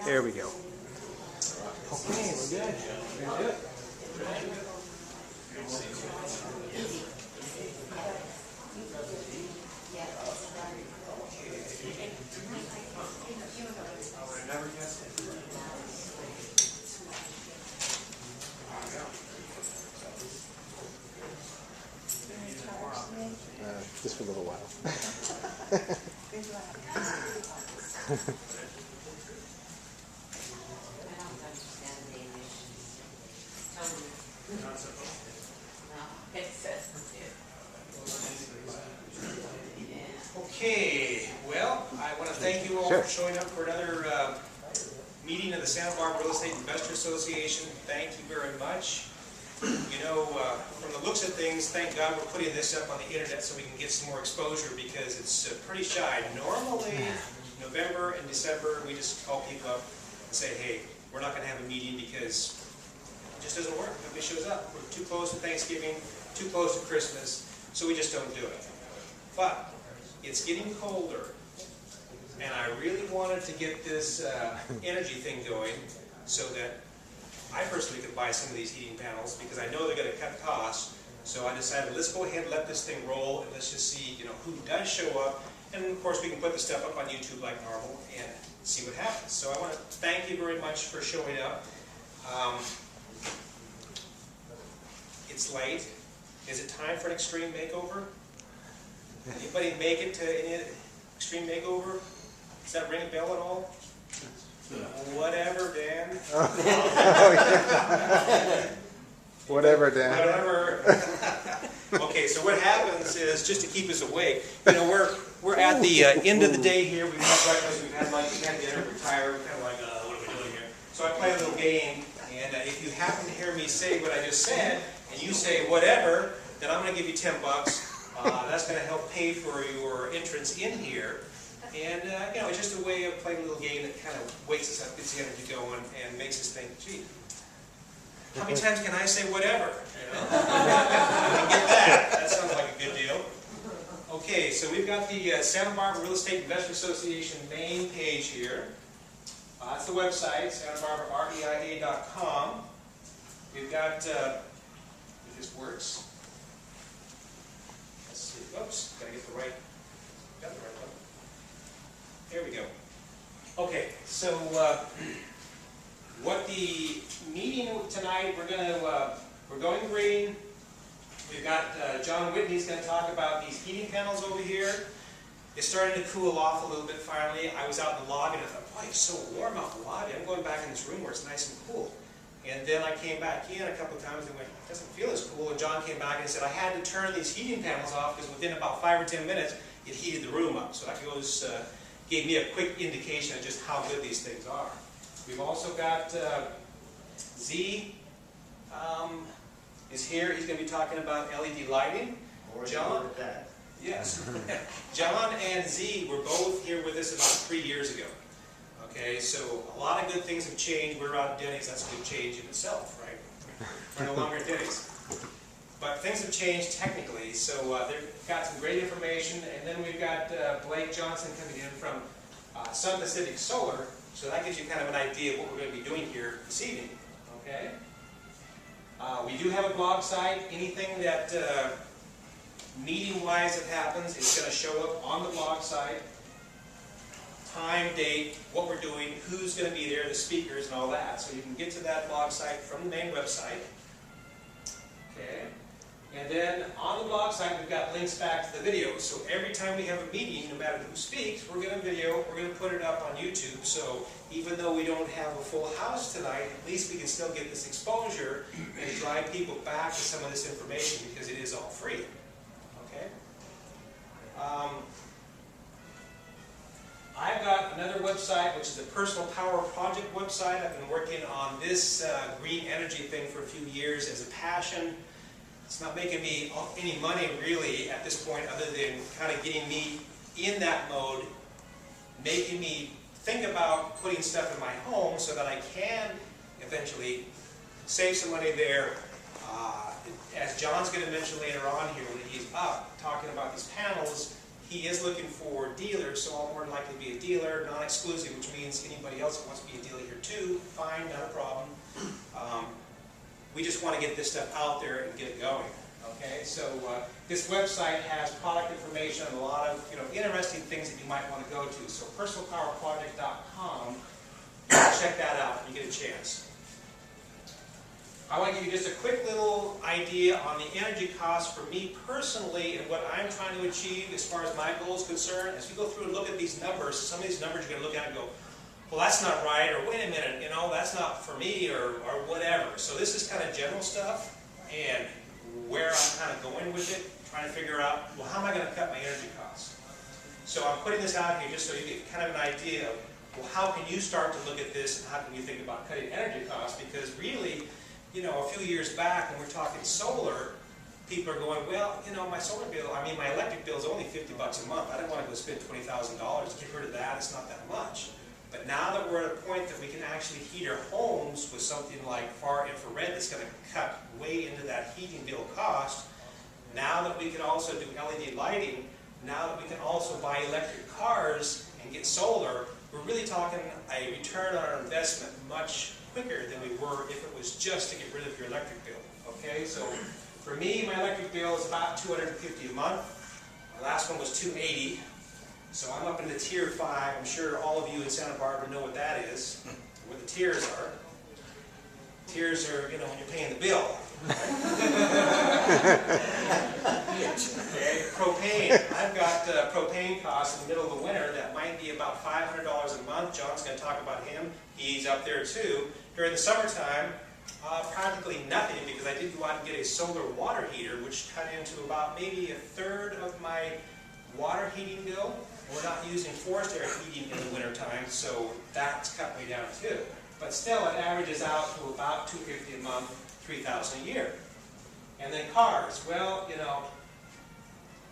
There we go. Okay, we're good. We're good. Just for a little while. Okay, well, I want to thank you all for showing up for another meeting of the Santa Barbara Real Estate Investor Association. Thank you very much. You know, from the looks of things, thank God we're putting this up on the internet so we can get some more exposure because it's pretty shy. Normally, November and December, we just call people up and say, hey, we're not going to have a meeting because it just doesn't work. Nobody shows up. We're too close to Thanksgiving, too close to Christmas, so we just don't do it. But it's getting colder, and I really wanted to get this energy thing going so that I personally could buy some of these heating panels because I know they're going to cut costs. So I decided, let's go ahead and let this thing roll, and let's just see, who does show up. And of course, we can put the stuff up on YouTube like normal and see what happens. So I want to thank you very much for showing up. It's late. Is it time for an extreme makeover? Anybody make it to any extreme makeover? Does that ring a bell at all? Whatever, Dan. Oh, yeah. Whatever, Dan. Whatever. Okay, so what happens is, just to keep us awake, we're at the end of the day here. We've had breakfast, we've had lunch, we've had dinner, we're tired, we're kind of like, what are we doing here? So I play a little game, and if you happen to hear me say what I just said, and you say whatever, then I'm going to give you $10. That's going to help pay for your entrance in here. And, it's just a way of playing a little game that kind of wakes us up, gets the energy going, and makes us think, gee, how many times can I say whatever? You can get that. That sounds like a good deal. Okay, so we've got the Santa Barbara Real Estate Investor Association main page here. That's the website, SantaBarbaraREIA.com. We've got, if this works, let's see, oops, gotta get the right, got the right one. There we go. Okay, so what the meeting tonight, we're going green. We've got John Whitney's going to talk about these heating panels over here. It's starting to cool off a little bit finally. I was out in the lobby and I thought, boy, it's so warm out in the lobby. I'm going back in this room where it's nice and cool. And then I came back in a couple of times and went, it doesn't feel as cool. And John came back and said, I had to turn these heating panels off because within about 5 or 10 minutes, it heated the room up. So that goes, gave me a quick indication of just how good these things are. We've also got Z is here. He's going to be talking about LED lighting. John, yes. John and Z were both here with us about 3 years ago. Okay, so a lot of good things have changed. We're out of Denny's. That's a good change in itself, right? We're no longer at Denny's. But things have changed technically, so they've got some great information. And then we've got Blake Johnson coming in from Sun Pacific Solar. So that gives you kind of an idea of what we're going to be doing here this evening. Okay? We do have a blog site. Anything that meeting-wise that happens is going to show up on the blog site. Time, date, what we're doing, who's going to be there, the speakers, and all that. So you can get to that blog site from the main website. Okay? And then on the blog site, we've got links back to the videos. So every time we have a meeting, no matter who speaks, we're going to video, we're going to put it up on YouTube. So even though we don't have a full house tonight, at least we can still get this exposure and drive people back to some of this information because it is all free. Okay? I've got another website, which is a personal power project website. I've been working on this green energy thing for a few years as a passion. It's not making me any money really at this point other than kind of getting me in that mode, making me think about putting stuff in my home so that I can eventually save some money there. As John's going to mention later on here when he's up talking about these panels, he is looking for dealers, so I'll more than likely be a dealer, non-exclusive, which means anybody else that wants to be a dealer here too, fine, not a problem. We just want to get this stuff out there and get it going. Okay, so this website has product information and a lot of interesting things that you might want to go to. So personalpowerproject.com, check that out when you get a chance. I want to give you just a quick little idea on the energy costs for me personally and what I'm trying to achieve as far as my goal is concerned. As we go through and look at these numbers, some of these numbers you're going to look at and go, well, that's not right, or wait a minute, that's not for me, or whatever. So this is kind of general stuff, and where I'm kind of going with it, trying to figure out, well, how am I going to cut my energy costs? So I'm putting this out here just so you get kind of an idea of, well, how can you start to look at this, and how can you think about cutting energy costs? Because really, a few years back when we're talking solar, people are going, well, my solar bill, my electric bill is only $50 a month. I don't want to go spend $20,000 to get rid of that. It's not that much. But now that we're at a point that we can actually heat our homes with something like far infrared that's going to cut way into that heating bill cost, now that we can also do LED lighting, now that we can also buy electric cars and get solar, we're really talking a return on our investment much quicker than we were if it was just to get rid of your electric bill. Okay, so for me, my electric bill is about $250 a month. My last one was $280. So I'm up into tier 5. I'm sure all of you in Santa Barbara know what that is, where the tiers are. Tiers are, when you're paying the bill. Okay, propane. I've got propane costs in the middle of the winter that might be about $500 a month. John's going to talk about him. He's up there too. During the summertime, practically nothing, because I did go out and get a solar water heater, which cut into about maybe a third of my water heating bill. We're not using forced air heating in the wintertime, so that's cut me down too. But still, it averages out to about $250 a month, $3,000 a year. And then cars. Well,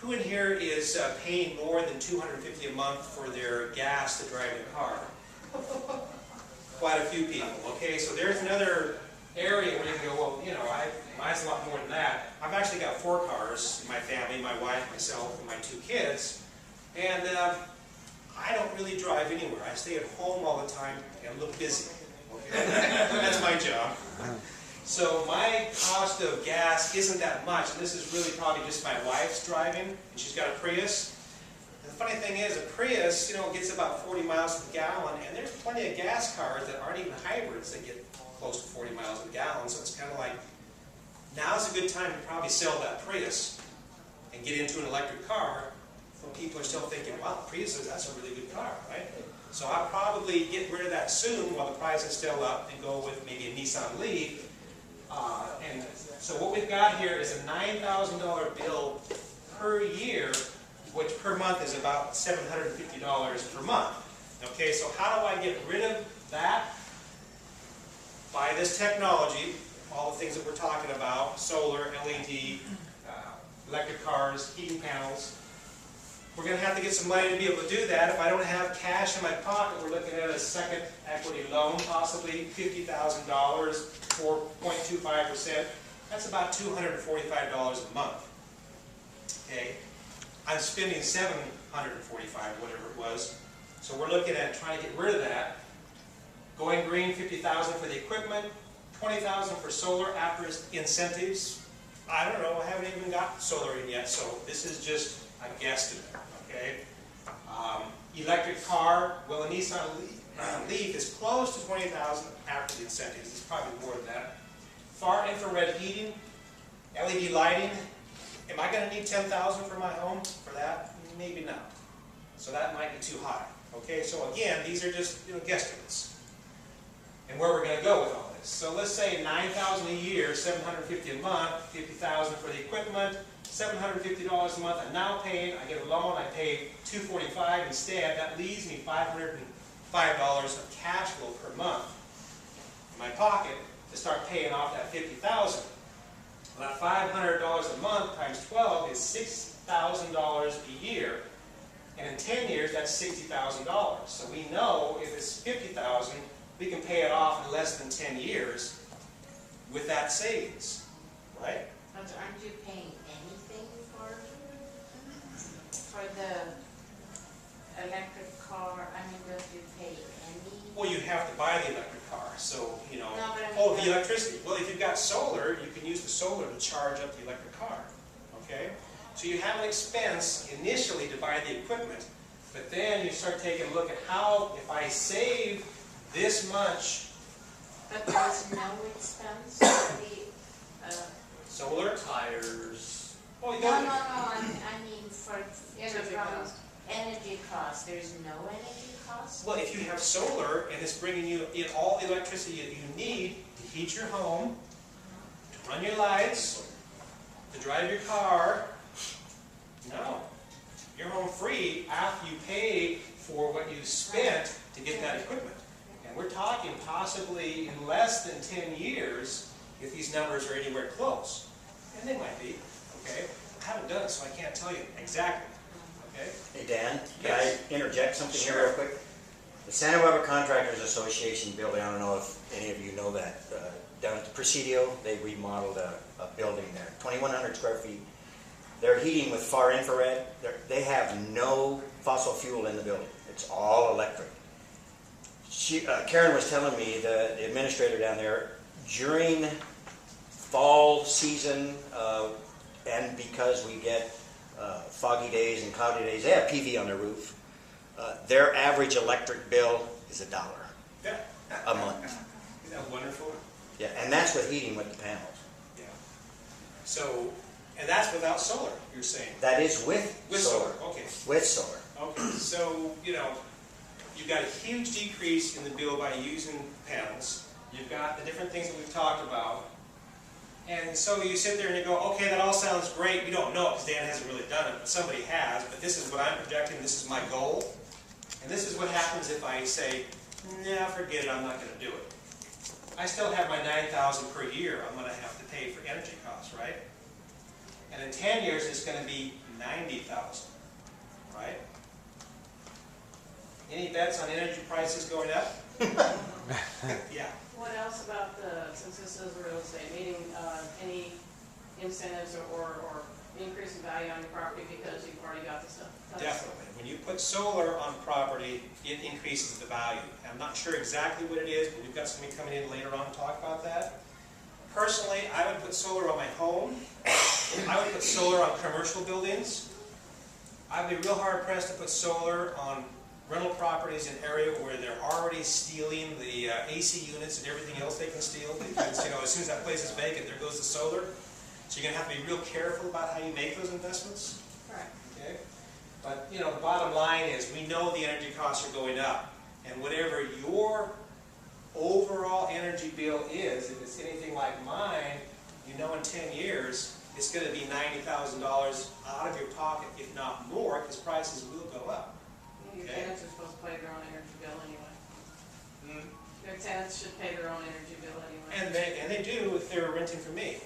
who in here is paying more than $250 a month for their gas to drive their car? Quite a few people. Okay, so there's another area where you can go, well, mine's a lot more than that. I've actually got 4 cars in my family, my wife, myself, and my 2 kids. And I don't really drive anywhere. I stay at home all the time and look busy. Okay? That's my job. So my cost of gas isn't that much. And this is really probably just my wife's driving, and she's got a Prius. And the funny thing is, a Prius, gets about 40 miles to the gallon, and there's plenty of gas cars that aren't even hybrids that get close to 40 miles to the gallon. So it's kind of like, now's a good time to probably sell that Prius and get into an electric car. When people are still thinking, wow, Prius, that's a really good car, right? So I'll probably get rid of that soon while the price is still up and go with maybe a Nissan Leaf. And so what we've got here is a $9,000 bill per year, which per month is about $750 per month. Okay, so how do I get rid of that? By this technology, all the things that we're talking about, solar, LED, electric cars, heating panels. We're going to have to get some money to be able to do that. If I don't have cash in my pocket, we're looking at a second equity loan, possibly $50,000, 4.25%. That's about $245 a month. Okay, I'm spending $745, whatever it was. So we're looking at trying to get rid of that. Going green, $50,000 for the equipment, $20,000 for solar after incentives. I don't know. I haven't even got solar in yet, so this is just a guesstimate. Okay. Electric car. Well, a Nissan Leaf is close to $20,000 after the incentives. It's probably more than that. Far infrared heating, LED lighting. Am I going to need $10,000 for my home for that? Maybe not. So that might be too high. Okay. So again, these are just guesstimates. And where we're going to go with all this. So let's say $9,000 a year, $750 a month, $50,000 for the equipment, $750 a month. I'm now paying. I get a loan. I pay $245 instead. That leaves me $505 of cash flow per month in my pocket to start paying off that $50,000. Well, that $500 a month times 12 is $6,000 a year. And in 10 years, that's $60,000. So we know if it's $50,000, we can pay it off in less than 10 years with that savings, right? But aren't you paying anything for it? for the electric car, I mean, don't you pay any? Well, you have to buy the electric car, so, you know. No, but I mean, Oh, the electricity. Well, if you've got solar, you can use the solar to charge up the electric car, okay? So you have an expense initially to buy the equipment, but then you start taking a look at how, if I save this much But there's no expense for the, solar. Tires. Well, you no, got I mean for Energy cost. energy cost, there's no energy cost? Well, if you have solar and it's bringing you in all the electricity that you need to heat your home, to run your lights, to drive your car, no. You're home free after you pay for what you spent to get that equipment. And we're talking possibly in less than 10 years if these numbers are anywhere close. And they might be, okay? I haven't done it, so I can't tell you exactly, okay? Hey Dan, can Yes. I interject something here Sure. real quick? The Santa Barbara Contractors Association building, I don't know if any of you know that, down at the Presidio, they remodeled a building there, 2,100 square feet. They're heating with far infrared. They have no fossil fuel in the building. It's all electric. Karen was telling me, the administrator down there, during fall season, and because we get foggy days and cloudy days, they have PV on their roof. Their average electric bill is $1 Yeah. a month. Isn't that wonderful? Yeah, and that's with heating with the panels. Yeah. So, and that's without solar, you're saying? That is with Solar, okay. With solar. Okay, so, you know, you've got a huge decrease in the bill by using panels. You've got the different things that we've talked about. And so you sit there and you go, okay, that all sounds great. We don't know because Dan hasn't really done it, but somebody has. But this is what I'm projecting. This is my goal. And this is what happens if I say, nah, forget it, I'm not going to do it. I still have my $9,000 per year I'm going to have to pay for energy costs, right? And in 10 years, it's going to be $90,000, right? Any bets on energy prices going up? Yeah. What else about the, since this is real estate, meaning any incentives or increase in value on your property because you've already got the stuff? Definitely. When you put solar on property, it increases the value. I'm not sure exactly what it is, but we've got somebody coming in later on to talk about that. Personally, I would put solar on my home. I would put solar on commercial buildings. I'd be real hard pressed to put solar on rental properties in area where they're already stealing the AC units and everything else they can steal, because, you know, as soon as that place is vacant, there goes the solar. So you're going to have to be real careful about how you make those investments. Right. Okay? But, you know, the bottom line is we know the energy costs are going up. And whatever your overall energy bill is, if it's anything like mine, you know in 10 years, it's going to be $90,000 out of your pocket, if not more, because prices will go up. Your Okay. tenants are supposed to pay their own energy bill anyway. Mm. Your tenants should pay their own energy bill anyway. And they do if they're renting from me.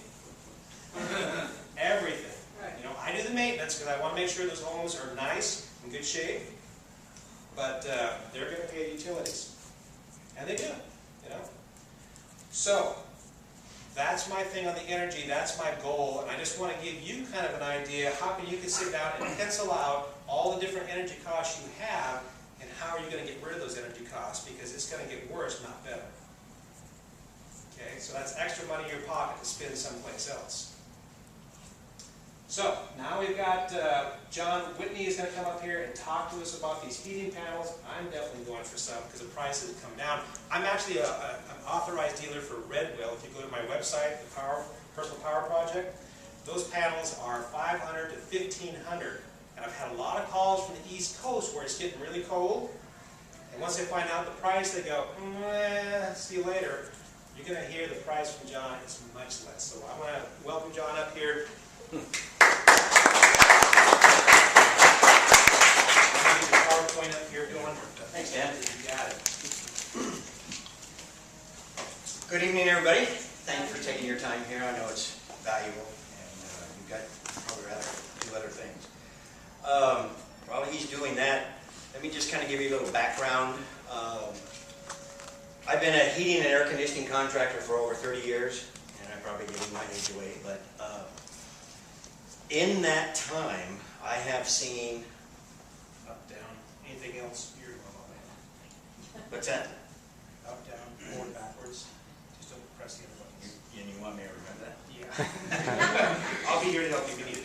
Everything. Right. You know, I do the maintenance because I want to make sure those homes are nice, in good shape. But they're going to pay utilities, and they do. You know. So that's my thing on the energy. That's my goal, and I just want to give you kind of an idea. How can you can sit down and pencil out all the different energy costs you have, and how are you going to get rid of those energy costs? Because it's going to get worse, not better. Okay, so that's extra money in your pocket to spend someplace else. So, now we've got John Whitney is going to come up here and talk to us about these heating panels. I'm definitely going for some because the prices have come down. I'm actually an authorized dealer for Redwell. If you go to my website, the Personal Power Project, those panels are $500 to $1,500. And I've had a lot of calls from the East Coast where it's getting really cold. And once they find out the price, they go, see you later. You're going to hear the price from John is much less. So I want to welcome John up here. PowerPoint up here going. Thanks, Dan. You got it. Good evening, everybody. Thank you for taking your time here. I know it's valuable, and you've got probably rather do other things. While he's doing that, let me just kind of give you a little background. I've been a heating and air conditioning contractor for over 30 years, and I'm probably giving my age away, but in that time, I have seen Anything else, you're normal. What's that? Up, down, forward, backwards. Just don't press the other buttons. And you want me to remember that? Yeah. I'll be here to help you if you need